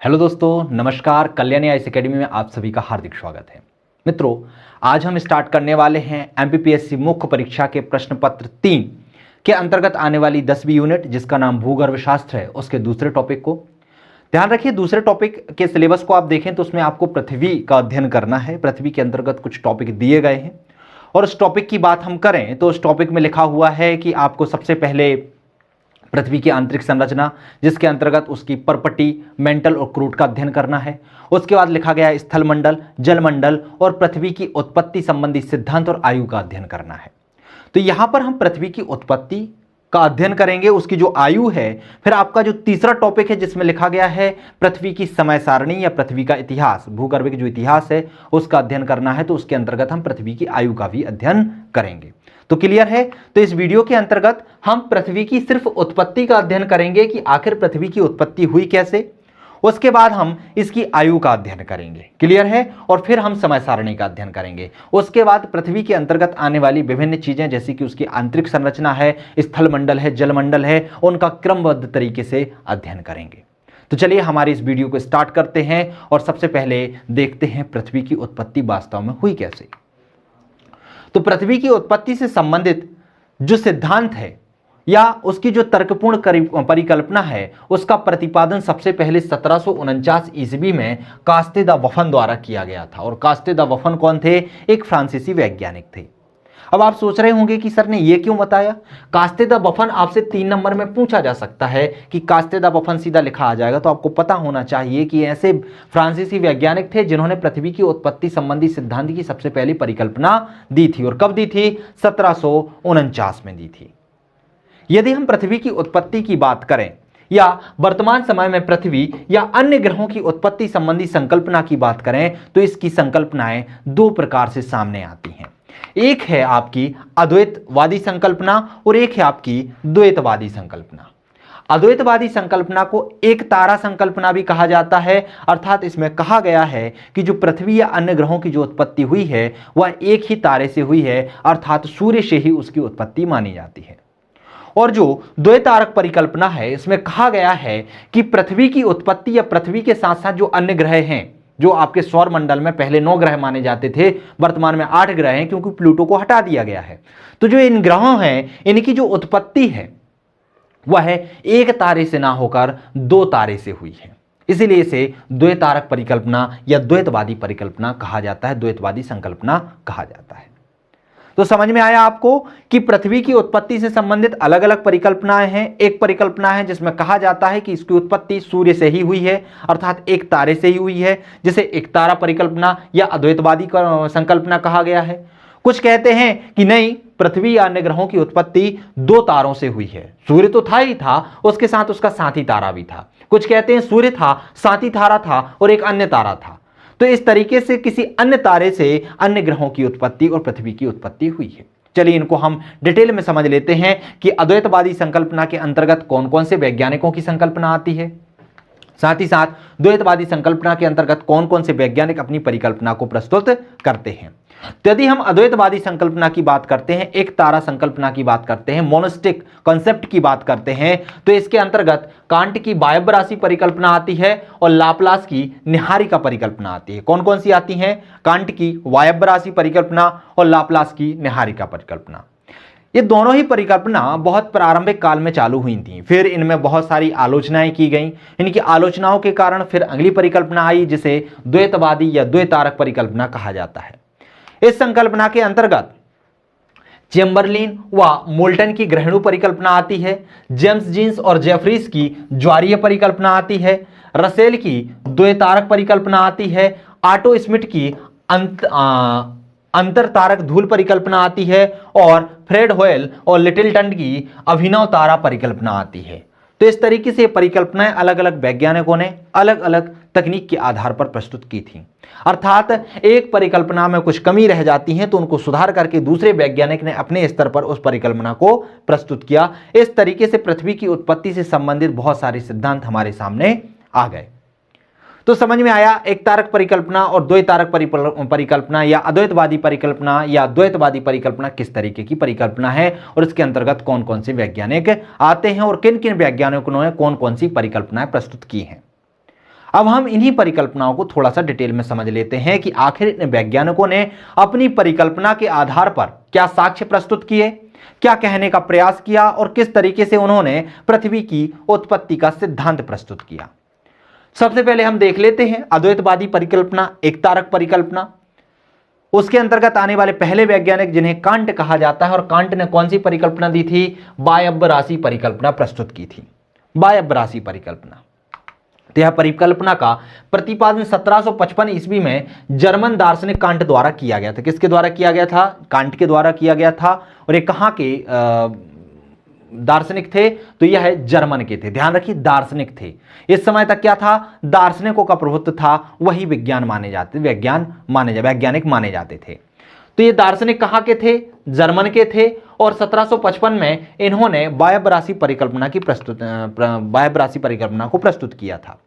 Hello दोस्तों, नमस्कार। Kalyani IAS academy में आप सभी का हार्दिक स्वागत है। मित्रों, आज हम स्टार्ट करने वाले हैं एमपीपीएससी मुख्य परीक्षा के प्रश्न पत्र 3 के अंतर्गत आने वाली 10वीं यूनिट जिसका नाम भूगर्भ शास्त्र है, उसके दूसरे टॉपिक को। ध्यान रखिए, दूसरे टॉपिक के सिलेबस को आप देखें तो उसमें आपको पृथ्वी का अध्ययन करना है। पृथ्वी के अंतर्गत कुछ टॉपिक दिए गए हैं और उस टॉपिक की बात हम करें तो उस टॉपिक में लिखा हुआ है कि आपको सबसे पहले पृथ्वी की आंतरिक संरचना, जिसके अंतर्गत उसकी परपटी, मेंटल और क्रूड का अध्ययन करना है। उसके बाद लिखा गया है स्थल मंडल, जल मंडल और पृथ्वी की उत्पत्ति संबंधी सिद्धांत और आयु का अध्ययन करना है। तो यहां पर हम पृथ्वी की उत्पत्ति का अध्ययन करेंगे, उसकी जो आयु है। फिर आपका जो तीसरा टॉपिक है जिसमें लिखा गया है पृथ्वी की समय सारणी या पृथ्वी का इतिहास, भूगर्भ का जो इतिहास है उसका अध्ययन करना है। तो उसके अंतर्गत हम पृथ्वी की आयु का भी अध्ययन करेंगे। तो क्लियर है। तो इस वीडियो के अंतर्गत हम पृथ्वी की सिर्फ उत्पत्ति का अध्ययन करेंगे कि आखिर पृथ्वी की उत्पत्ति हुई कैसे। उसके बाद हम इसकी आयु का अध्ययन करेंगे, क्लियर है। और फिर हम समय सारणी का अध्ययन करेंगे। उसके बाद पृथ्वी के अंतर्गत आने वाली विभिन्न चीजें जैसे कि उसकी आंतरिक संरचना है, स्थल मंडल है, जल मंडल है, उनका क्रमबद्ध तरीके से अध्ययन करेंगे। तो चलिए हमारी इस वीडियो को स्टार्ट करते हैं और सबसे पहले देखते हैं पृथ्वी की उत्पत्ति वास्तव में हुई कैसे। तो पृथ्वी की उत्पत्ति से संबंधित जो सिद्धांत है या उसकी जो तर्कपूर्ण परिकल्पना है उसका प्रतिपादन सबसे पहले 1749 ईस्वी में कास्ते दा वफन द्वारा किया गया था। और कास्ते दा वफन कौन थे? एक फ्रांसीसी वैज्ञानिक थे। अब आप सोच रहे होंगे कि सर ने यह क्यों बताया। कास्ते दा वफन आपसे 3 नंबर में पूछा जा सकता है कि कास्ते दा वफन सीधा लिखा आ जाएगा। तो आपको पता होना चाहिए कि ऐसे फ्रांसीसी वैज्ञानिक थे जिन्होंने पृथ्वी की उत्पत्ति संबंधी सिद्धांत की सबसे पहली परिकल्पना दी थी। और कब दी थी? 1749 में दी थी। यदि हम पृथ्वी की उत्पत्ति की बात करें या वर्तमान समय में पृथ्वी या अन्य ग्रहों की उत्पत्ति संबंधी संकल्पना की बात करें तो इसकी संकल्पनाएं 2 प्रकार से सामने आती हैं। एक है आपकी अद्वैतवादी संकल्पना और एक है आपकी द्वैतवादी संकल्पना। अद्वैतवादी संकल्पना को एक तारा संकल्पना भी कहा जाता है, अर्थात इसमें कहा गया है कि जो पृथ्वी या अन्य ग्रहों की जो उत्पत्ति हुई है वह एक ही तारे से हुई है, अर्थात सूर्य से ही उसकी उत्पत्ति मानी जाती है। और जो द्वैतारक परिकल्पना है इसमें कहा गया है कि पृथ्वी की उत्पत्ति या पृथ्वी के साथ साथ जो अन्य ग्रह हैं, जो आपके सौर मंडल में पहले 9 ग्रह माने जाते थे, वर्तमान में 8 ग्रह हैं क्योंकि प्लूटो को हटा दिया गया है। तो जो इन ग्रहों हैं इनकी जो उत्पत्ति है वह एक तारे से ना होकर 2 तारे से हुई है। इसीलिए इसे द्वैतारक परिकल्पना या द्वैतवादी परिकल्पना कहा जाता है, द्वैतवादी संकल्पना कहा जाता है। तो समझ में आया आपको कि पृथ्वी की उत्पत्ति से संबंधित अलग अलग परिकल्पनाएं हैं। एक परिकल्पना है जिसमें कहा जाता है कि इसकी उत्पत्ति सूर्य से ही हुई है, अर्थात एक तारे से ही हुई है, जिसे एक तारा परिकल्पना या अद्वैतवादी संकल्पना कहा गया है। कुछ कहते हैं कि नहीं, पृथ्वी या अन्य ग्रहों की उत्पत्ति 2 तारों से हुई है। सूर्य तो था ही था, उसके साथ उसका साथी तारा भी था। कुछ कहते हैं सूर्य था, साथी तारा था और एक अन्य तारा था। तो इस तरीके से किसी अन्य तारे से अन्य ग्रहों की उत्पत्ति और पृथ्वी की उत्पत्ति हुई है। चलिए इनको हम डिटेल में समझ लेते हैं कि अद्वैतवादी संकल्पना के अंतर्गत कौन कौन से वैज्ञानिकों की संकल्पना आती है, साथ ही साथ द्वैतवादी संकल्पना के अंतर्गत कौन कौन से वैज्ञानिक अपनी परिकल्पना को प्रस्तुत करते हैं। तो यदि हम अद्वैतवादी संकल्पना की बात करते हैं, एक तारा संकल्पना की बात करते हैं, मोनोस्टिक कॉन्सेप्ट की बात करते हैं, तो इसके अंतर्गत कांट की वायव्य राशि परिकल्पना आती है और लाप्लास की निहारिका परिकल्पना आती है। कौन कौन सी आती हैं? कांट की वायव्य राशि परिकल्पना और लाप्लास की निहारिका परिकल्पना। ये दोनों ही परिकल्पना बहुत प्रारंभिक काल में चालू हुई थी, फिर इनमें बहुत सारी आलोचनाएं की गईं। इनकी आलोचनाओं के कारण फिर अगली परिकल्पना आई जिसे द्वैतवादी या द्वैतारक परिकल्पना कहा जाता है। इस संकल्पना के अंतर्गत चेम्बरलिन व मोल्टन की ग्रहणु परिकल्पना आती है, जेम्स जीन्स और जेफरीज की ज्वारीय परिकल्पना आती है, रसेल की द्वैतारक परिकल्पना आती है, ऑटो स्मिथ की अंतर तारक धूल परिकल्पना आती है और फ्रेड होयल और लिटिलटन की अभिनव तारा परिकल्पना आती है। तो इस तरीके से परिकल्पनाएं अलग अलग वैज्ञानिकों ने अलग अलग तकनीक के आधार पर प्रस्तुत की थी। अर्थात एक परिकल्पना में कुछ कमी रह जाती है तो उनको सुधार करके दूसरे वैज्ञानिक ने अपने स्तर पर उस परिकल्पना को प्रस्तुत किया। इस तरीके से पृथ्वी की उत्पत्ति से संबंधित बहुत सारे सिद्धांत हमारे सामने आ गए। तो समझ में आया एक तारक परिकल्पना और द्वैतारक परिकल्पना या अद्वैतवादी परिकल्पना या द्वैतवादी परिकल्पना किस तरीके की परिकल्पना है और इसके अंतर्गत कौन कौन से वैज्ञानिक आते हैं और किन किन वैज्ञानिकों ने कौन कौन सी परिकल्पनाएं प्रस्तुत की हैं। अब हम इन्हीं परिकल्पनाओं को थोड़ा सा डिटेल में समझ लेते हैं कि आखिर इन वैज्ञानिकों ने अपनी परिकल्पना के आधार पर क्या साक्ष्य प्रस्तुत किए, क्या कहने का प्रयास किया और किस तरीके से उन्होंने पृथ्वी की उत्पत्ति का सिद्धांत प्रस्तुत किया। सबसे पहले हम देख लेते हैं अद्वैतवादी परिकल्पना, एक तारक परिकल्पना। उसके अंतर्गत आने वाले पहले वैज्ञानिक जिन्हें कांट कहा जाता है, और कांट ने कौन सी परिकल्पना दी थी? वायव्य राशि परिकल्पना प्रस्तुत की थी, वायव्य राशि परिकल्पना। तो यह परिकल्पना का प्रतिपादन 1755 ईस्वी में जर्मन दार्शनिक कांट द्वारा किया गया था। किसके द्वारा किया गया था? कांट के द्वारा किया गया था। और ये कहाँ के दार्शनिक थे? तो यह जर्मन के थे। ध्यान रखिए, दार्शनिक थे। इस समय तक क्या था? दार्शनिकों का प्रभुत्व था, वही वैज्ञानिक माने जाते थे। तो ये दार्शनिक कहाँ के थे? जर्मन के थे। और 1755 में इन्होंने वायव्य राशि परिकल्पना को प्रस्तुत किया था।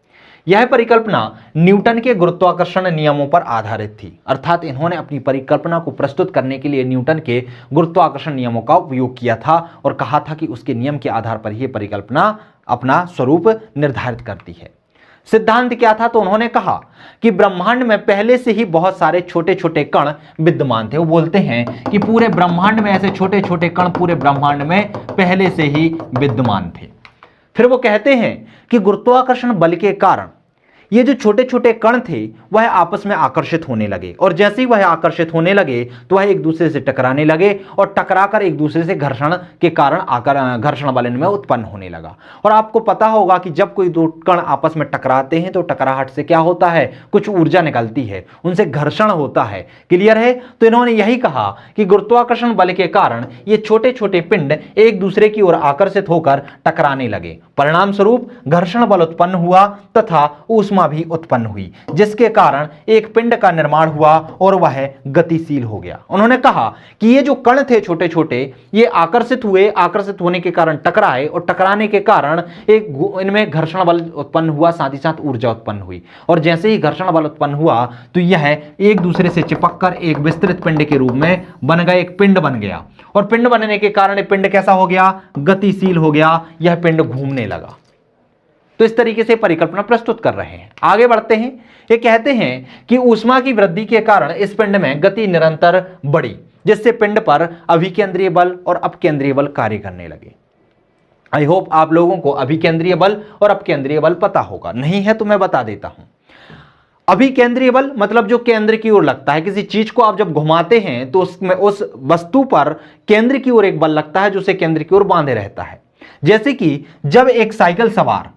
यह परिकल्पना न्यूटन के गुरुत्वाकर्षण नियमों पर आधारित थी, अर्थात इन्होंने अपनी परिकल्पना को प्रस्तुत करने के लिए न्यूटन के गुरुत्वाकर्षण नियमों का उपयोग किया था और कहा था कि उसके नियम के आधार पर यह परिकल्पना अपना स्वरूप निर्धारित करती है। सिद्धांत क्या था? तो उन्होंने कहा कि ब्रह्मांड में पहले से ही बहुत सारे छोटे छोटे कण विद्यमान थे। वो बोलते हैं कि पूरे ब्रह्मांड में ऐसे छोटे छोटे कण पूरे ब्रह्मांड में पहले से ही विद्यमान थे। फिर वो कहते हैं कि गुरुत्वाकर्षण बल के कारण ये जो छोटे छोटे कण थे वह आपस में आकर्षित होने लगे, और जैसे ही वह आकर्षित होने लगे तो वह एक दूसरे से टकराने लगे, और टकराकर एक दूसरे से घर्षण के कारण घर्षण बल इनमें उत्पन्न होने लगा। और आपको पता होगा कि जब कोई दो कण आपस में टकराते हैं तो टकराहट से क्या होता है? कुछ ऊर्जा निकलती है, उनसे घर्षण होता है। क्लियर है? तो इन्होंने यही कहा कि गुरुत्वाकर्षण बल के कारण ये छोटे छोटे पिंड एक दूसरे की ओर आकर्षित होकर टकराने लगे। परिणाम स्वरूप घर्षण बल उत्पन्न हुआ तथा ऊष्मा भी उत्पन्न हुई, जिसके कारण एक पिंड का निर्माण हुआ और वह गतिशील हो गया। उन्होंने कहा कि ये जो कण थे छोटे छोटे, ये आकर्षित हुए, आकर्षित होने के कारण टकराए, और टकराने के कारण एक इनमें घर्षण बल उत्पन्न हुआ, साथ ही साथ ऊर्जा उत्पन्न हुई। और जैसे ही घर्षण बल उत्पन्न हुआ तो यह एक दूसरे से चिपककर एक विस्तृत पिंड के रूप में बन गए, एक पिंड बन गया। और पिंड बनने के कारण पिंड कैसा हो गया? गतिशील हो गया, यह पिंड घूमने लगा। तो इस तरीके से परिकल्पना प्रस्तुत कर रहे हैं। आगे बढ़ते हैं। ये कहते हैं कि ऊष्मा की वृद्धि के कारण इस पिंड में गति निरंतर बढ़ी, जिससे पिंड पर अभिकेंद्रीय बल और अपकेंद्रीय बल कार्य करने लगे। आई होप आप लोगों को अभिकेंद्रीय बल और अपकेंद्रीय बल पता होगा, नहीं है तो मैं बता देता हूं। अभिकेंद्रीय बल मतलब जो केंद्र की ओर लगता है। किसी चीज को आप जब घुमाते हैं तो उसमें उस वस्तु पर केंद्र की ओर एक बल लगता है जो उसे केंद्र की ओर बांधे रहता है। जैसे कि जब एक साइकिल सवार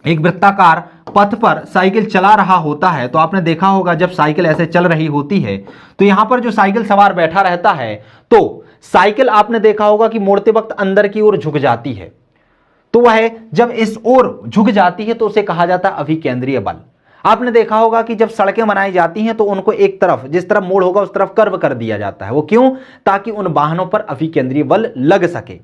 एक वृत्ताकार पथ पर साइकिल चला रहा होता है, तो आपने देखा होगा जब साइकिल ऐसे चल रही होती है तो यहां पर जो साइकिल सवार बैठा रहता है तो साइकिल आपने देखा होगा कि मोड़ते वक्त अंदर की ओर झुक जाती है। तो वह जब इस ओर झुक जाती है तो उसे कहा जाता है अभिकेंद्रीय बल। आपने देखा होगा कि जब सड़कें बनाई जाती हैं तो उनको एक तरफ, जिस तरफ मोड़ होगा उस तरफ कर्व कर दिया जाता है। वो क्यों? ताकि उन वाहनों पर अभिकेंद्रीय बल लग सके।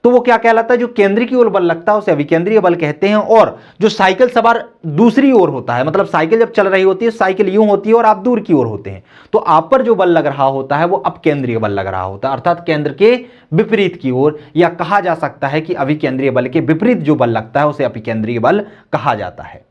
तो वो क्या कहलाता है? जो केंद्र की ओर बल लगता है उसे अभिकेंद्रीय बल कहते हैं। और जो साइकिल सवार दूसरी ओर होता है, मतलब साइकिल जब चल रही होती है, साइकिल यूं होती है और आप दूर की ओर होते हैं, तो आप पर जो बल लग रहा होता है वो अपकेंद्रीय बल लग रहा होता है, अर्थात केंद्र के विपरीत की ओर। या कहा जा सकता है कि अभिकेंद्रीय बल के विपरीत जो बल लगता है उसे अभिकेंद्रीय बल कहा जाता है।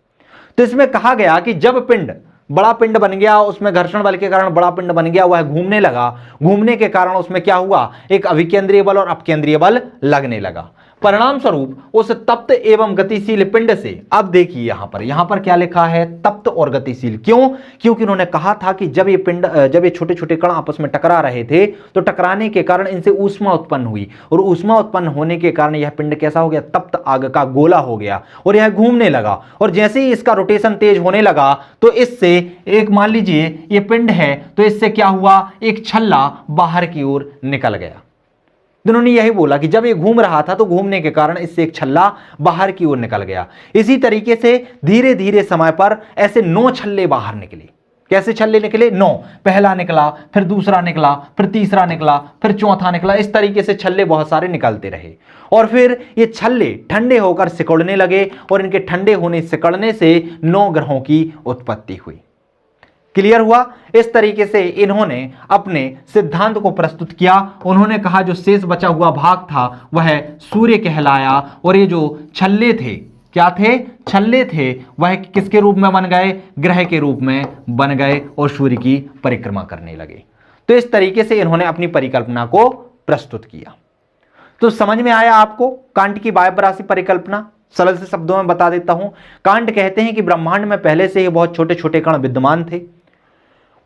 तो इसमें कहा गया कि जब पिंड बड़ा पिंड बन गया, उसमें घर्षण बल के कारण बड़ा पिंड बन गया, वह घूमने लगा, घूमने के कारण उसमें क्या हुआ? एक अभिकेंद्रीय बल और अपकेंद्रीय बल लगने लगा। परिणाम स्वरूप उस तप्त एवं गतिशील पिंड से, अब देखिए यहां पर क्या लिखा है? तप्त और गतिशील। क्यों? क्योंकि उन्होंने कहा था कि जब ये छोटे छोटे कण आपस में टकरा रहे थे तो टकराने के कारण इनसे ऊष्मा उत्पन्न हुई, और ऊष्मा उत्पन्न होने के कारण यह पिंड कैसा हो गया? तप्त आग का गोला हो गया और यह घूमने लगा। और जैसे ही इसका रोटेशन तेज होने लगा तो इससे एक, मान लीजिए ये पिंड है, तो इससे क्या हुआ? एक छल्ला बाहर की ओर निकल गया। उन्होंने यही बोला कि जब ये घूम रहा था तो घूमने के कारण इससे एक छल्ला बाहर की ओर निकल गया। इसी तरीके से धीरे धीरे समय पर ऐसे 9 छल्ले बाहर निकले। कैसे छल्ले निकले? 9। पहला निकला, फिर दूसरा निकला, फिर तीसरा निकला, फिर चौथा निकला। इस तरीके से छल्ले बहुत सारे निकलते रहे और फिर ये छल्ले ठंडे होकर सिकुड़ने लगे, और इनके ठंडे होने सिकुड़ने से 9 ग्रहों की उत्पत्ति हुई। क्लियर हुआ? इस तरीके से इन्होंने अपने सिद्धांत को प्रस्तुत किया। उन्होंने कहा जो शेष बचा हुआ भाग था वह सूर्य कहलाया, और ये जो छल्ले थे क्या थे? छल्ले थे। वह किसके रूप में बन गए? ग्रह के रूप में बन गए और सूर्य की परिक्रमा करने लगे। तो इस तरीके से इन्होंने अपनी परिकल्पना को प्रस्तुत किया। तो समझ में आया आपको कांट की वायव्य राशि परिकल्पना? सरल से शब्दों में बता देता हूं। कांट कहते हैं कि ब्रह्मांड में पहले से ही बहुत छोटे छोटे कण विद्यमान थे।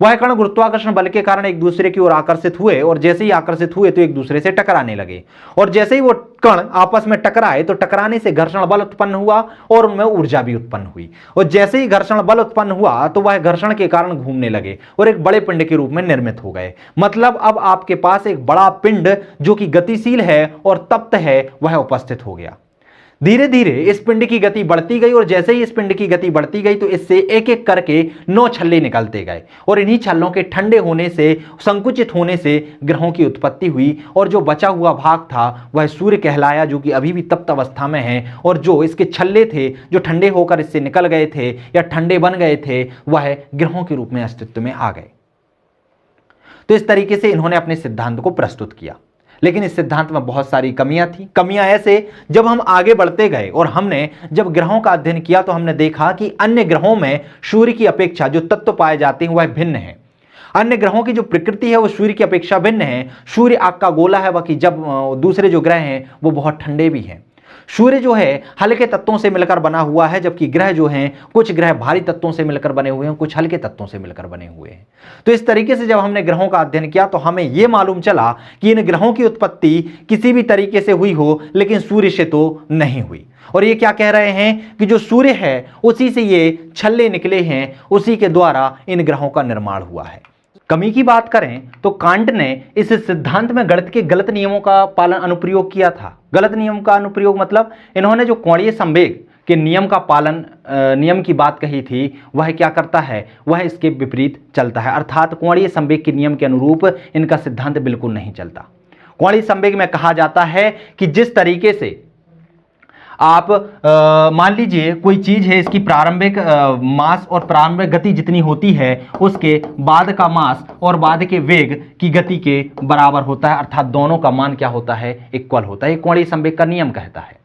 वह कण गुरुत्वाकर्षण बल के कारण एक दूसरे की ओर आकर्षित हुए और जैसे ही आकर्षित हुए तो एक दूसरे से टकराने लगे, और जैसे ही वो कण आपस में टकराए तो टकराने से घर्षण बल उत्पन्न हुआ और उनमें ऊर्जा भी उत्पन्न हुई, और जैसे ही घर्षण बल उत्पन्न हुआ तो वह घर्षण के कारण घूमने लगे और एक बड़े पिंड के रूप में निर्मित हो गए। मतलब अब आपके पास एक बड़ा पिंड जो कि गतिशील है और तप्त है वह उपस्थित हो गया। धीरे धीरे इस पिंड की गति बढ़ती गई और जैसे ही इस पिंड की गति बढ़ती गई तो इससे एक एक करके 9 छल्ले निकलते गए, और इन्हीं छल्लों के ठंडे होने से, संकुचित होने से ग्रहों की उत्पत्ति हुई, और जो बचा हुआ भाग था वह सूर्य कहलाया, जो कि अभी भी तप्त अवस्था में है, और जो इसके छल्ले थे जो ठंडे होकर इससे निकल गए थे या ठंडे बन गए थे वह ग्रहों के रूप में अस्तित्व में आ गए। तो इस तरीके से इन्होंने अपने सिद्धांत को प्रस्तुत किया, लेकिन इस सिद्धांत में बहुत सारी कमियां थी। कमियां ऐसे, जब हम आगे बढ़ते गए और हमने जब ग्रहों का अध्ययन किया तो हमने देखा कि अन्य ग्रहों में सूर्य की अपेक्षा जो तत्व पाए जाते हैं वह भिन्न है। अन्य ग्रहों की जो प्रकृति है वो सूर्य की अपेक्षा भिन्न है। सूर्य आग का गोला है, बाकी जब दूसरे जो ग्रह हैं वो बहुत ठंडे भी हैं। सूर्य जो है हल्के तत्वों से मिलकर बना हुआ है, जबकि ग्रह जो हैं कुछ ग्रह भारी तत्वों से मिलकर बने हुए हैं, कुछ हल्के तत्वों से मिलकर बने हुए हैं। तो इस तरीके से जब हमने ग्रहों का अध्ययन किया तो हमें यह मालूम चला कि इन ग्रहों की उत्पत्ति किसी भी तरीके से हुई हो, लेकिन सूर्य से तो नहीं हुई। और ये क्या कह रहे हैं कि जो सूर्य है उसी से ये छल्ले निकले हैं, उसी के द्वारा इन ग्रहों का निर्माण हुआ है। कमी की बात करें तो कांट ने इस सिद्धांत में गणित के गलत नियमों का पालन अनुप्रयोग किया था। गलत नियम का अनुप्रयोग मतलब इन्होंने जो कोणीय संवेग के नियम का पालन, नियम की बात कही थी, वह क्या करता है, वह इसके विपरीत चलता है। अर्थात कोणीय संवेग के नियम के अनुरूप इनका सिद्धांत बिल्कुल नहीं चलता। कोणीय संवेग में कहा जाता है कि जिस तरीके से आप मान लीजिए कोई चीज है, इसकी प्रारंभिक मास और प्रारंभिक गति जितनी होती है उसके बाद का मास और बाद के वेग की गति के बराबर होता है, अर्थात दोनों का मान क्या होता है, इक्वल होता है। ये कोणीय संवेग का नियम कहता है।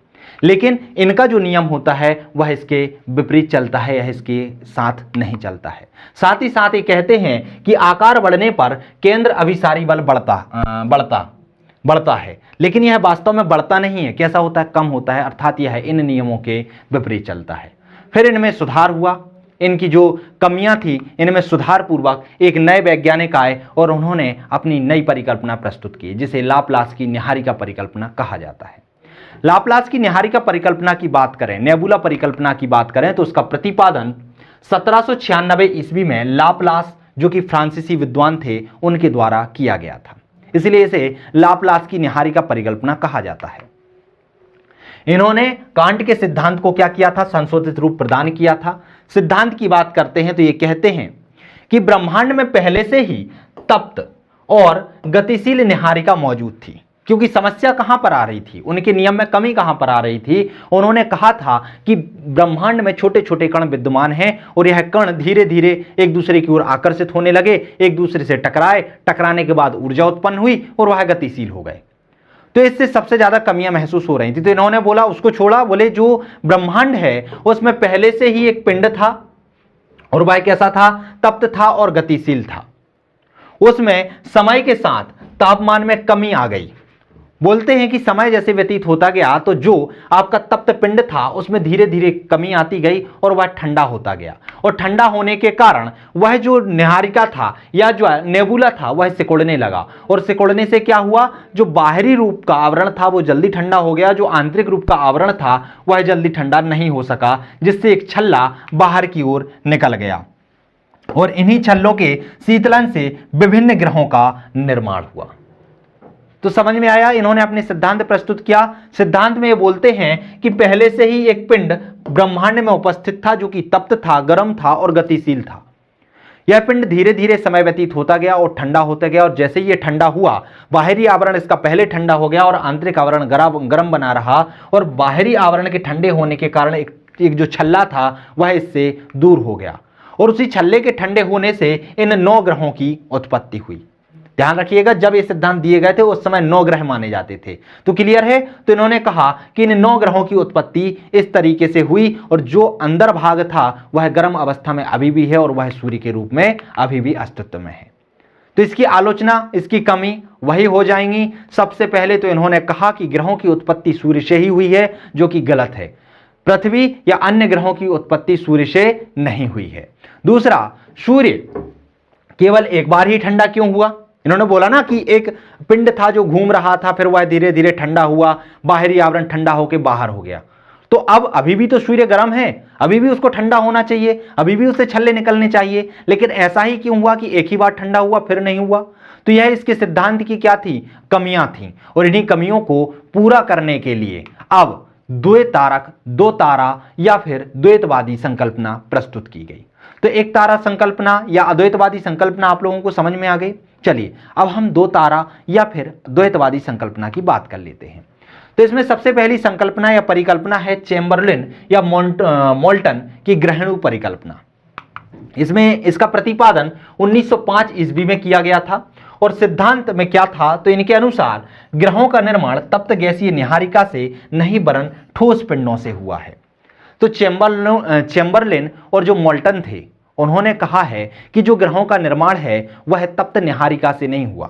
लेकिन इनका जो नियम होता है वह इसके विपरीत चलता है, यह इसके साथ नहीं चलता है। साथ ही साथ ये कहते हैं कि आकार बढ़ने पर केंद्र अभिसारी बल बढ़ता है, लेकिन यह वास्तव में बढ़ता नहीं है। कैसा होता है, कम होता है, अर्थात यह इन नियमों के विपरीत चलता है। फिर इनमें सुधार हुआ, इनकी जो कमियां थी इनमें सुधार पूर्वक एक नए वैज्ञानिक आए और उन्होंने अपनी नई परिकल्पना प्रस्तुत की, जिसे लाप्लास की न्याहारिका परिकल्पना कहा जाता है। लाप्लास की न्याहारिका परिकल्पना की बात करें, नेबुला परिकल्पना की बात करें तो उसका प्रतिपादन 1796 ईस्वी में लाप्लास, जो कि फ्रांसीसी विद्वान थे, उनके द्वारा किया गया था। इसलिए इसे लाप्लास की न्याहारिका परिकल्पना कहा जाता है। इन्होंने कांट के सिद्धांत को क्या किया था, संशोधित रूप प्रदान किया था। सिद्धांत की बात करते हैं तो ये कहते हैं कि ब्रह्मांड में पहले से ही तप्त और गतिशील न्याहारिका मौजूद थी। क्योंकि समस्या कहां पर आ रही थी, उनके नियम में कमी कहां पर आ रही थी, उन्होंने कहा था कि ब्रह्मांड में छोटे छोटे कण विद्यमान हैं और यह कण धीरे धीरे एक दूसरे की ओर आकर्षित होने लगे, एक दूसरे से टकराए, टकराने के बाद ऊर्जा उत्पन्न हुई और वह गतिशील हो गए। तो इससे सबसे ज्यादा कमियां महसूस हो रही थी। तो इन्होंने बोला, उसको छोड़ा, बोले जो ब्रह्मांड है उसमें पहले से ही एक पिंड था और वह कैसा था, तप्त था और गतिशील था। उसमें समय के साथ तापमान में कमी आ गई। बोलते हैं कि समय जैसे व्यतीत होता गया तो जो आपका तप्त पिंड था उसमें धीरे धीरे कमी आती गई और वह ठंडा होता गया, और ठंडा होने के कारण वह जो न्याहारिका था या जो नेबुला था वह सिकुड़ने लगा, और सिकुड़ने से क्या हुआ, जो बाहरी रूप का आवरण था वो जल्दी ठंडा हो गया, जो आंतरिक रूप का आवरण था वह जल्दी ठंडा नहीं हो सका, जिससे एक छल्ला बाहर की ओर निकल गया, और इन्हीं छल्लों के शीतलन से विभिन्न ग्रहों का निर्माण हुआ। तो समझ में आया, इन्होंने अपने सिद्धांत प्रस्तुत किया। सिद्धांत में ये बोलते हैं कि पहले से ही एक पिंड ब्रह्मांड में उपस्थित था जो कि तप्त था, गर्म था और गतिशील था। यह पिंड धीरे धीरे समय व्यतीत होता गया और ठंडा होता गया, और जैसे ही ये ठंडा हुआ, बाहरी आवरण इसका पहले ठंडा हो गया और आंतरिक आवरण गर्म बना रहा, और बाहरी आवरण के ठंडे होने के कारण एक जो छल्ला था वह इससे दूर हो गया, और उसी छल्ले के ठंडे होने से इन 9 ग्रहों की उत्पत्ति हुई। ध्यान रखिएगा, जब ये सिद्धांत दिए गए थे उस समय 9 ग्रह माने जाते थे। तो क्लियर है। तो इन्होंने कहा कि इन 9 ग्रहों की उत्पत्ति इस तरीके से हुई और जो अंदर भाग था वह गर्म अवस्था में अभी भी है और वह सूर्य के रूप में अभी भी अस्तित्व में है। तो इसकी आलोचना, इसकी कमी वही हो जाएंगी। सबसे पहले तो इन्होंने कहा कि ग्रहों की उत्पत्ति सूर्य से ही हुई है, जो कि गलत है। पृथ्वी या अन्य ग्रहों की उत्पत्ति सूर्य से नहीं हुई है। दूसरा, सूर्य केवल एक बार ही ठंडा क्यों हुआ? इन्होंने बोला ना कि एक पिंड था जो घूम रहा था, फिर वह धीरे धीरे ठंडा हुआ, बाहरी आवरण ठंडा होकर बाहर हो गया। तो अब अभी भी तो सूर्य गर्म है, अभी भी उसको ठंडा होना चाहिए, अभी भी उससे छल्ले निकलने चाहिए, लेकिन ऐसा ही क्यों हुआ कि एक ही बार ठंडा हुआ फिर नहीं हुआ? तो यह इसके सिद्धांत की क्या थी? कमियां थी। और इन्हीं कमियों को पूरा करने के लिए अब द्वैतारक, दो तारा या फिर द्वैतवादी संकल्पना प्रस्तुत की गई। तो एक तारा संकल्पना या अद्वैतवादी संकल्पना आप लोगों को समझ में आ गई। चलिए अब हम दो तारा या फिर द्वैतवादी संकल्पना की बात कर लेते हैं। तो इसमें सबसे पहली संकल्पना या परिकल्पना है चैम्बरलिन या मोल्टन की ग्रहणु परिकल्पना। इसमें इसका प्रतिपादन 1905 ईस्वी में किया गया था। और सिद्धांत में क्या था? तो इनके अनुसार ग्रहों का निर्माण तप्त गैसीय निहारिका से नहीं वरन ठोस पिंडों से हुआ है। तो चैम्बरलिन और जो मोल्टन थे उन्होंने कहा है कि जो ग्रहों का निर्माण है वह तप्त निहारिका से नहीं हुआ।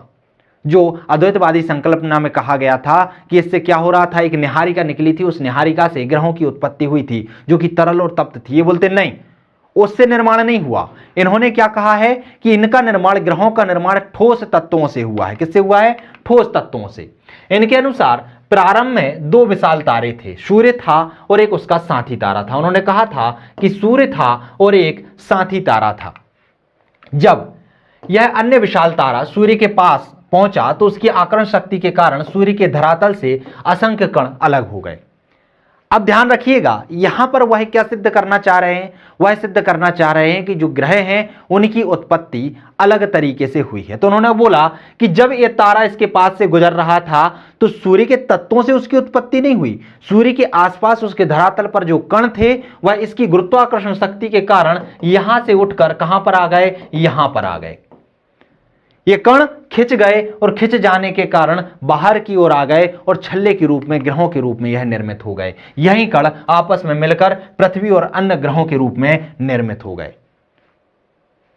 जो अद्वैतवादी संकल्पना में कहा गया था कि इससे क्या हो रहा था, एक निहारिका निकली थी, उस निहारिका से ग्रहों की उत्पत्ति हुई थी जो कि तरल और तप्त थी। ये बोलते नहीं, उससे निर्माण नहीं हुआ। इन्होंने क्या कहा है कि इनका निर्माण, ग्रहों का निर्माण ठोस तत्वों से हुआ है। किससे हुआ है? ठोस तत्वों से। इनके अनुसार प्रारंभ में 2 विशाल तारे थे, सूर्य था और एक उसका साथी तारा था। उन्होंने कहा था कि सूर्य था और एक साथी तारा था। जब यह अन्य विशाल तारा सूर्य के पास पहुंचा तो उसकी आकर्षण शक्ति के कारण सूर्य के धरातल से असंख्य कण अलग हो गए। अब ध्यान रखिएगा, यहां पर वह क्या सिद्ध करना चाह रहे हैं? वह सिद्ध करना चाह रहे हैं कि जो ग्रह हैं उनकी उत्पत्ति अलग तरीके से हुई है। तो उन्होंने बोला कि जब यह तारा इसके पास से गुजर रहा था तो सूर्य के तत्वों से उसकी उत्पत्ति नहीं हुई। सूर्य के आसपास उसके धरातल पर जो कण थे वह इसकी गुरुत्वाकर्षण शक्ति के कारण यहां से उठकर कहां पर आ गए? यहां पर आ गए। ये कण खिंच गए और खिंच जाने के कारण बाहर की ओर आ गए और छल्ले के रूप में, ग्रहों के रूप में यह निर्मित हो गए। यही कण आपस में मिलकर पृथ्वी और अन्य ग्रहों के रूप में निर्मित हो गए।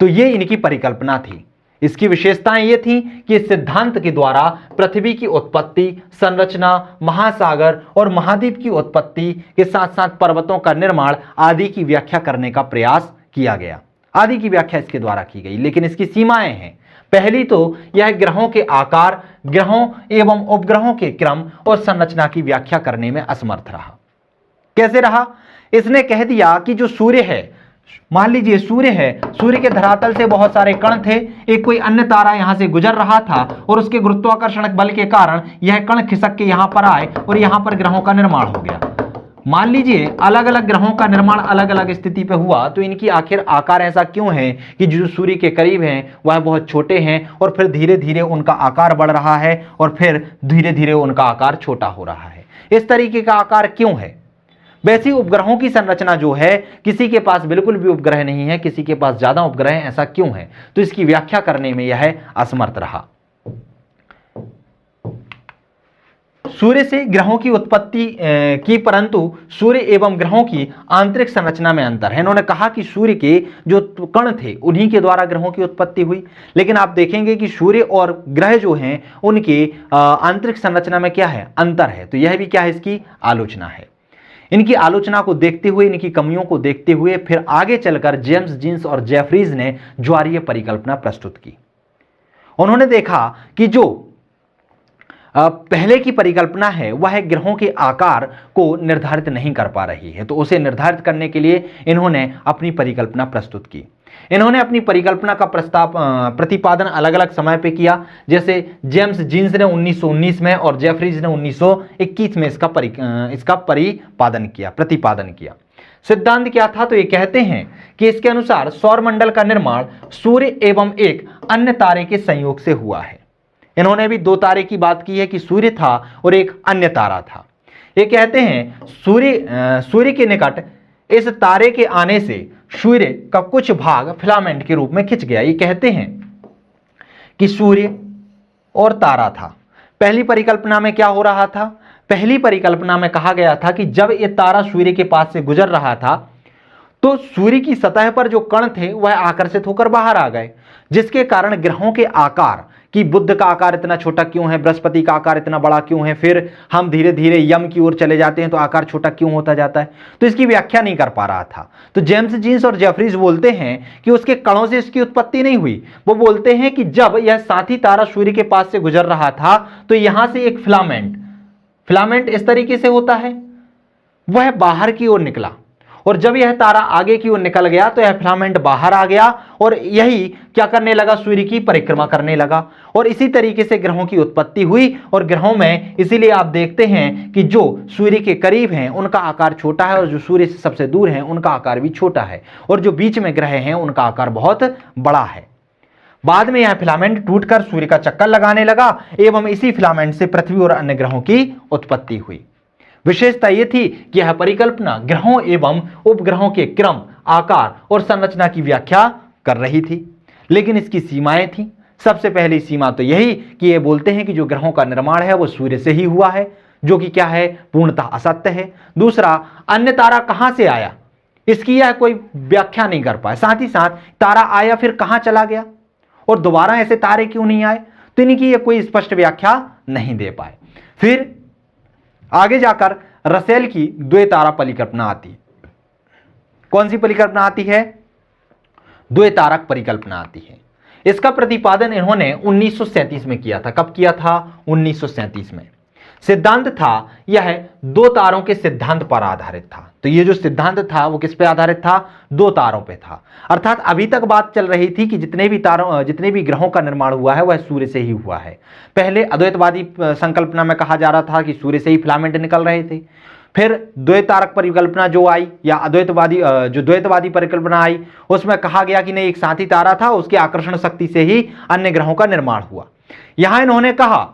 तो ये इनकी परिकल्पना थी। इसकी विशेषताएं ये थी कि इस सिद्धांत के द्वारा पृथ्वी की उत्पत्ति, संरचना, महासागर और महाद्वीप की उत्पत्ति के साथ साथ पर्वतों का निर्माण आदि की व्याख्या करने का प्रयास किया गया। आदि की व्याख्या इसके द्वारा की गई, लेकिन इसकी सीमाएं हैं। पहली तो यह ग्रहों के आकार, ग्रहों एवं उपग्रहों के क्रम और संरचना की व्याख्या करने में असमर्थ रहा। कैसे रहा? इसने कह दिया कि जो सूर्य है, मान लीजिए सूर्य है, सूर्य के धरातल से बहुत सारे कण थे, एक कोई अन्य तारा यहां से गुजर रहा था और उसके गुरुत्वाकर्षण बल के कारण यह कण खिसक के यहां पर आए और यहां पर ग्रहों का निर्माण हो गया। मान लीजिए अलग अलग ग्रहों का निर्माण अलग अलग स्थिति पे हुआ, तो इनकी आखिर आकार ऐसा क्यों है कि जो सूर्य के करीब हैं वह बहुत छोटे हैं और फिर धीरे धीरे उनका आकार बढ़ रहा है और फिर धीरे धीरे उनका आकार छोटा हो रहा है? इस तरीके का आकार क्यों है? वैसी उपग्रहों की संरचना जो है, किसी के पास बिल्कुल भी उपग्रह नहीं है, किसी के पास ज्यादा उपग्रह है, ऐसा क्यों है? तो इसकी व्याख्या करने में यह असमर्थ रहा। सूर्य से ग्रहों की उत्पत्ति की, परंतु सूर्य एवं ग्रहों की आंतरिक संरचना में अंतर है। इन्होंने कहा कि सूर्य के जो कण थे उन्हीं के द्वारा ग्रहों की उत्पत्ति हुई, लेकिन आप देखेंगे कि सूर्य और ग्रह जो हैं उनके आंतरिक संरचना में क्या है? अंतर है। तो यह भी क्या है? इसकी आलोचना है। इनकी आलोचना को देखते हुए, इनकी कमियों को देखते हुए फिर आगे चलकर जेम्स जीन्स और जेफरीज ने ज्वारीय परिकल्पना प्रस्तुत की। उन्होंने देखा कि जो पहले की परिकल्पना है वह ग्रहों के आकार को निर्धारित नहीं कर पा रही है, तो उसे निर्धारित करने के लिए इन्होंने अपनी परिकल्पना प्रस्तुत की। इन्होंने अपनी परिकल्पना का प्रतिपादन अलग अलग समय पे किया। जैसे जेम्स जीन्स ने 1919 में और जेफरीज ने 1921 में इसका प्रतिपादन किया। सिद्धांत क्या था? तो ये कहते हैं कि इसके अनुसार सौरमंडल का निर्माण सूर्य एवं एक अन्य तारे के संयोग से हुआ है। इन्होंने भी 2 तारे की बात की है कि सूर्य था और एक अन्य तारा था। ये कहते हैं सूर्य के निकट इस तारे के आने से सूर्य का कुछ भाग फिलामेंट के रूप में खिंच गया। ये कहते हैं कि सूर्य और तारा था। पहली परिकल्पना में क्या हो रहा था? पहली परिकल्पना में कहा गया था कि जब ये तारा सूर्य के पास से गुजर रहा था तो सूर्य की सतह पर जो कण थे वह आकर्षित होकर बाहर आ गए, जिसके कारण ग्रहों के आकार, कि बुध का आकार इतना छोटा क्यों है, बृहस्पति का आकार इतना बड़ा क्यों है, फिर हम धीरे धीरे यम की ओर चले जाते हैं तो आकार छोटा क्यों होता जाता है, तो इसकी व्याख्या नहीं कर पा रहा था। तो जेम्स जीन्स और जेफरीज बोलते हैं कि उसके कणों से इसकी उत्पत्ति नहीं हुई। वो बोलते हैं कि जब यह साथी तारा सूर्य के पास से गुजर रहा था तो यहां से एक फिलामेंट इस तरीके से होता है, वह बाहर की ओर निकला, और जब यह तारा आगे की ओर निकल गया तो यह फिलामेंट बाहर आ गया और यही क्या करने लगा, सूर्य की परिक्रमा करने लगा, और इसी तरीके से ग्रहों की उत्पत्ति हुई। और ग्रहों में इसीलिए आप देखते हैं कि जो सूर्य के करीब हैं उनका आकार छोटा है और जो सूर्य से सबसे दूर हैं उनका आकार भी छोटा है, और जो बीच में ग्रह हैं उनका आकार बहुत बड़ा है। बाद में यह फिलामेंट टूटकर सूर्य का चक्कर लगाने लगा एवं इसी फिलामेंट से पृथ्वी और अन्य ग्रहों की उत्पत्ति हुई। विशेषता यह थी कि यह परिकल्पना ग्रहों एवं उपग्रहों के क्रम, आकार और संरचना की व्याख्या कर रही थी, लेकिन इसकी सीमाएं थी। सबसे पहली सीमा तो यही कि ये बोलते हैं कि जो ग्रहों का निर्माण है वो सूर्य से ही हुआ है, जो कि क्या है, पूर्णतः असत्य है। दूसरा, अन्य तारा कहां से आया, इसकी यह कोई व्याख्या नहीं कर पाए। साथ ही साथ तारा आया फिर कहां चला गया और दोबारा ऐसे तारे क्यों नहीं आए, तो इनकी यह कोई स्पष्ट व्याख्या नहीं दे पाए। फिर आगे जाकर रसेल की द्वैतारा परिकल्पना आती है। कौन सी परिकल्पना आती है? द्वैतारक परिकल्पना आती है। इसका प्रतिपादन इन्होंने 1937 में किया था। कब किया था? 1937 में। सिद्धांत था यह दो तारों के सिद्धांत पर आधारित था। तो ये जो सिद्धांत था वो किस पे आधारित था? दो तारों पे था। अर्थात अभी तक बात चल रही थी कि जितने भी ग्रहों का निर्माण हुआ है वह सूर्य से ही हुआ है। पहले अद्वैतवादी संकल्पना में कहा जा रहा था कि सूर्य से ही फिलामेंट निकल रहे थे। फिर द्वैतारक परिकल्पना जो आई, या द्वैतवादी परिकल्पना आई, उसमें कहा गया कि नहीं, एक साथी तारा था, उसकी आकर्षण शक्ति से ही अन्य ग्रहों का निर्माण हुआ। यहां इन्होंने कहा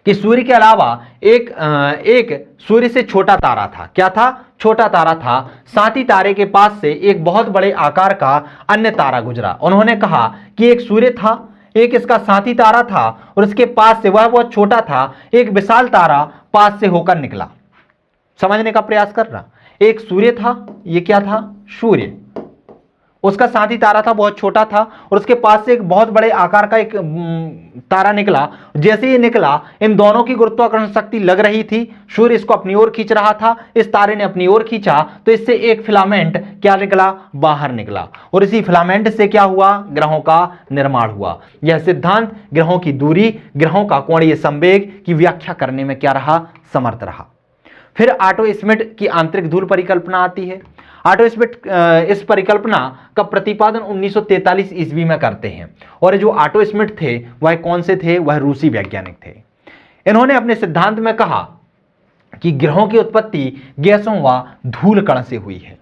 कि सूर्य के अलावा एक सूर्य से छोटा तारा था। क्या था? छोटा तारा था। साथी तारे के पास से एक बहुत बड़े आकार का अन्य तारा गुजरा। उन्होंने कहा कि एक सूर्य था, एक इसका साथी तारा था, और उसके पास से, वह बहुत छोटा था, एक विशाल तारा पास से होकर निकला। समझने का प्रयास करना। एक सूर्य था, ये क्या था? सूर्य। उसका साथी तारा था, बहुत छोटा था, और उसके पास से एक बहुत बड़े आकार का एक तारा निकला। जैसे ही निकला, इन दोनों की गुरुत्वाकर्षण शक्ति लग रही थी। सूर्य इसको अपनी ओर खींच रहा था, इस तारे ने अपनी ओर खींचा, तो इससे एक फिलामेंट क्या निकला? बाहर निकला, और इसी फिलामेंट से क्या हुआ? ग्रहों का निर्माण हुआ। यह सिद्धांत ग्रहों की दूरी, ग्रहों का कोणीय संवेग की व्याख्या करने में क्या रहा? समर्थ रहा। फिर ऑटो स्मिथ की आंतरिक धूल परिकल्पना आती है। ऑटो स्मिथ इस परिकल्पना का प्रतिपादन 1943 ईस्वी में करते हैं, और जो ऑटो स्मिथ थे वह कौन से थे? वह रूसी वैज्ञानिक थे। इन्होंने अपने सिद्धांत में कहा कि ग्रहों की उत्पत्ति गैसों व धूल कण से हुई है।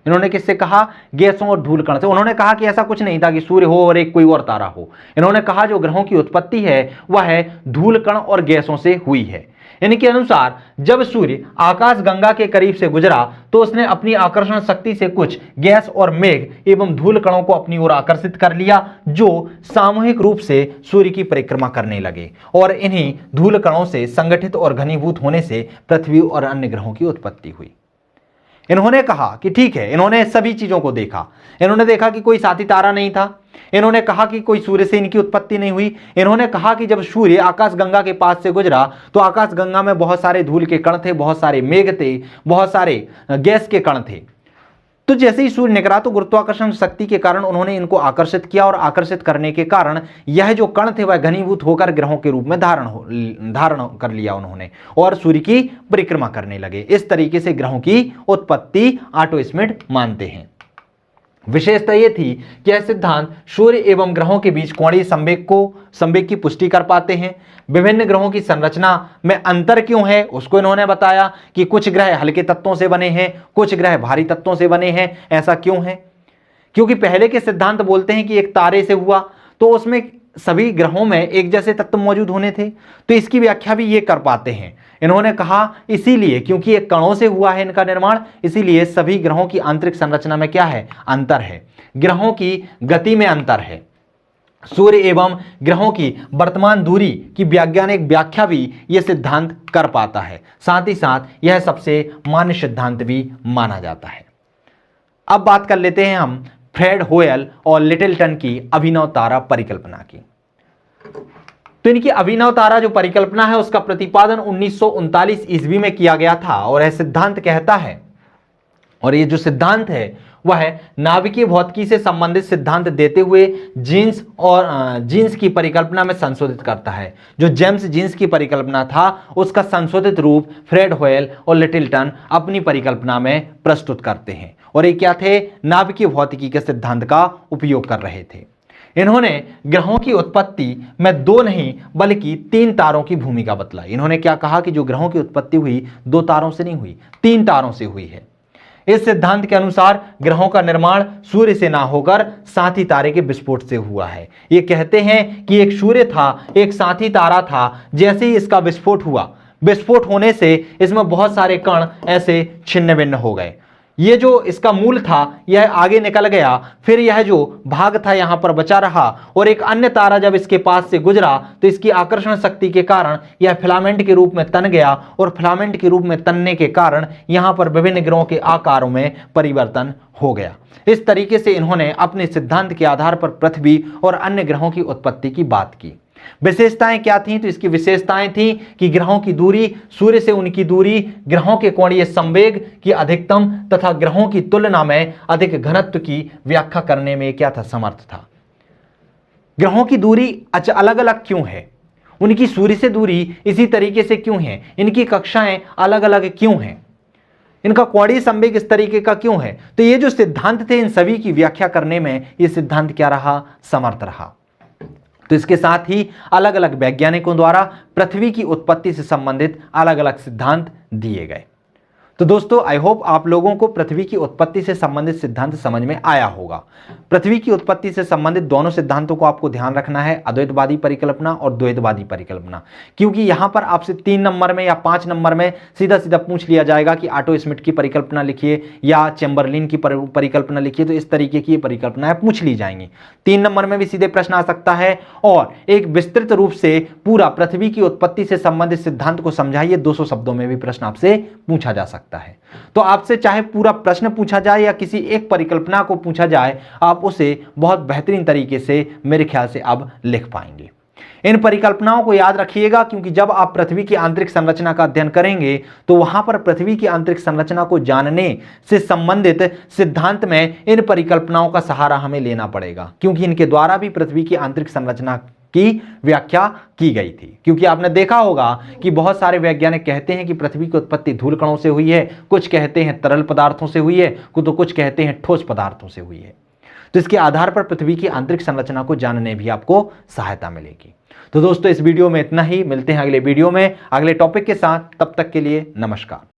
इन्होंने किससे कहा? गैसों और धूल कण से। उन्होंने कहा कि ऐसा कुछ नहीं था कि सूर्य हो और एक कोई और तारा हो। इन्होंने कहा जो ग्रहों की उत्पत्ति है वह धूल कण और गैसों से हुई है। इनके अनुसार जब सूर्य आकाश गंगा के करीब से गुजरा तो उसने अपनी आकर्षण शक्ति से कुछ गैस और मेघ एवं धूल कणों को अपनी ओर आकर्षित कर लिया, जो सामूहिक रूप से सूर्य की परिक्रमा करने लगे, और इन्हीं धूल कणों से संगठित और घनीभूत होने से पृथ्वी और अन्य ग्रहों की उत्पत्ति हुई। इन्होंने कहा कि ठीक है, इन्होंने सभी चीजों को देखा। इन्होंने देखा कि कोई साथी तारा नहीं था। इन्होंने कहा कि कोई सूर्य से इनकी उत्पत्ति नहीं हुई। इन्होंने कहा कि जब सूर्य आकाश गंगा के पास से गुजरा तो आकाश गंगा में बहुत सारे धूल के कण थे, बहुत सारे मेघ थे, बहुत सारे गैस के कण थे। तो जैसे ही सूर्य निकला तो गुरुत्वाकर्षण शक्ति के कारण उन्होंने इनको आकर्षित किया, और आकर्षित करने के कारण यह जो कण थे वह घनीभूत होकर ग्रहों के रूप में धारण कर लिया उन्होंने, और सूर्य की परिक्रमा करने लगे। इस तरीके से ग्रहों की उत्पत्ति ऑटो स्मिथ मानते हैं। विशेषता यह थी कि यह सिद्धांत सूर्य एवं ग्रहों के बीच कोणीय संवेग की पुष्टि कर पाते हैं। विभिन्न ग्रहों की संरचना में अंतर क्यों है उसको इन्होंने बताया कि कुछ ग्रह हल्के तत्वों से बने हैं, कुछ ग्रह भारी तत्वों से बने हैं। ऐसा क्यों है? क्योंकि पहले के सिद्धांत बोलते हैं कि एक तारे से हुआ तो उसमें सभी ग्रहों में एक जैसे तत्व मौजूद होने थे, तो इसकी व्याख्या भी ये कर पाते हैं। इन्होंने कहा इसीलिए, क्योंकि ये कणों से हुआ है इनका निर्माण, इसीलिए सभी ग्रहों की आंतरिक संरचना में क्या है? अंतर है। ग्रहों की गति में अंतर है, सूर्य एवं ग्रहों की वर्तमान दूरी की वैज्ञानिक व्याख्या भी यह सिद्धांत कर पाता है। साथ ही साथ यह सबसे मान्य सिद्धांत भी माना जाता है। अब बात कर लेते हैं हम फ्रेड होयल और लिटिलटन की अभिनव तारा परिकल्पना की। तो इनकी अभिनव तारा जो परिकल्पना है उसका प्रतिपादन 1939 ईस्वी में किया गया था और यह सिद्धांत कहता है, और ये जो सिद्धांत है वह है नाभिकीय भौतिकी से संबंधित सिद्धांत देते हुए जीन्स की परिकल्पना में संशोधित करता है। जो जेम्स जीन्स की परिकल्पना था उसका संशोधित रूप फ्रेड होयल और लिटिलटन अपनी परिकल्पना में प्रस्तुत करते हैं, और ये क्या थे, नाभिकीय भौतिकी के सिद्धांत का उपयोग कर रहे थे। इन्होंने ग्रहों की उत्पत्ति में दो नहीं बल्कि तीन तारों की भूमिका बतलाई। इन्होंने क्या कहा कि जो ग्रहों की उत्पत्ति हुई दो तारों से नहीं हुई, तीन तारों से हुई है। इस सिद्धांत के अनुसार ग्रहों का निर्माण सूर्य से ना होकर साथी तारे के विस्फोट से हुआ है। ये कहते हैं कि एक सूर्य था, एक साथी तारा था, जैसे ही इसका विस्फोट हुआ, विस्फोट होने से इसमें बहुत सारे कण ऐसे छिन्न भिन्न हो गए। ये जो इसका मूल था यह आगे निकल गया, फिर यह जो भाग था यहां पर बचा रहा, और एक अन्य तारा जब इसके पास से गुजरा तो इसकी आकर्षण शक्ति के कारण यह फिलामेंट के रूप में तन गया, और फिलामेंट के रूप में तनने के कारण यहां पर विभिन्न ग्रहों के आकारों में परिवर्तन हो गया। इस तरीके से इन्होंने अपने सिद्धांत के आधार पर पृथ्वी और अन्य ग्रहों की उत्पत्ति की बात की। विशेषताएं क्या थीं? तो इसकी विशेषताएं थीं कि ग्रहों की दूरी, सूर्य से उनकी दूरी, ग्रहों के कोणीय संवेग की अधिकतम तथा ग्रहों की तुलना में अधिक घनत्व की व्याख्या करने में क्या था, समर्थ था। ग्रहों की दूरी अलग अलग क्यों है, उनकी सूर्य से दूरी इसी तरीके से क्यों है, इनकी कक्षाएं अलग अलग क्यों हैं, इनका कोणीय संवेग इस तरीके का क्यों है। तो ये जो सिद्धांत थे इन सभी की व्याख्या करने में ये सिद्धांत क्या रहा, समर्थ रहा। तो इसके साथ ही अलग अलग वैज्ञानिकों द्वारा पृथ्वी की उत्पत्ति से संबंधित अलग अलग सिद्धांत दिए गए। तो दोस्तों आई होप आप लोगों को पृथ्वी की उत्पत्ति से संबंधित सिद्धांत समझ में आया होगा। पृथ्वी की उत्पत्ति से संबंधित दोनों सिद्धांतों को आपको ध्यान रखना है, अद्वैतवादी परिकल्पना और द्वैतवादी परिकल्पना, क्योंकि यहां पर आपसे 3 नंबर में या 5 नंबर में सीधा सीधा पूछ लिया जाएगा कि ऑटो स्मिथ की परिकल्पना लिखिए या चैम्बरलिन की परिकल्पना लिखिए। तो इस तरीके की परिकल्पनाएं पूछ ली जाएंगी। 3 नंबर में भी सीधे प्रश्न आ सकता है, और एक विस्तृत रूप से पूरा पृथ्वी की उत्पत्ति से संबंधित सिद्धांत को समझाइए, 200 शब्दों में भी प्रश्न आपसे पूछा जा सकता है। तो आपसे चाहे पूरा प्रश्न पूछा जाए या किसी एक परिकल्पना को पूछा जाए, आप उसे बहुत बेहतरीन तरीके से मेरे ख्याल से अब लिख पाएंगे। इन परिकल्पनाओं को याद रखिएगा, क्योंकि जब आप पृथ्वी की आंतरिक संरचना का अध्ययन करेंगे तो वहां पर पृथ्वी की आंतरिक संरचना को जानने से संबंधित सिद्धांत में इन परिकल्पनाओं का सहारा हमें लेना पड़ेगा, क्योंकि इनके द्वारा भी पृथ्वी की आंतरिक संरचना की व्याख्या की गई थी। क्योंकि आपने देखा होगा कि बहुत सारे वैज्ञानिक कहते हैं कि पृथ्वी की उत्पत्ति धूल कणों से हुई है, कुछ कहते हैं तरल पदार्थों से हुई है, तो कुछ कहते हैं ठोस पदार्थों से हुई है। तो इसके आधार पर पृथ्वी की आंतरिक संरचना को जानने भी आपको सहायता मिलेगी। तो दोस्तों इस वीडियो में इतना ही, मिलते हैं अगले वीडियो में अगले टॉपिक के साथ। तब तक के लिए नमस्कार।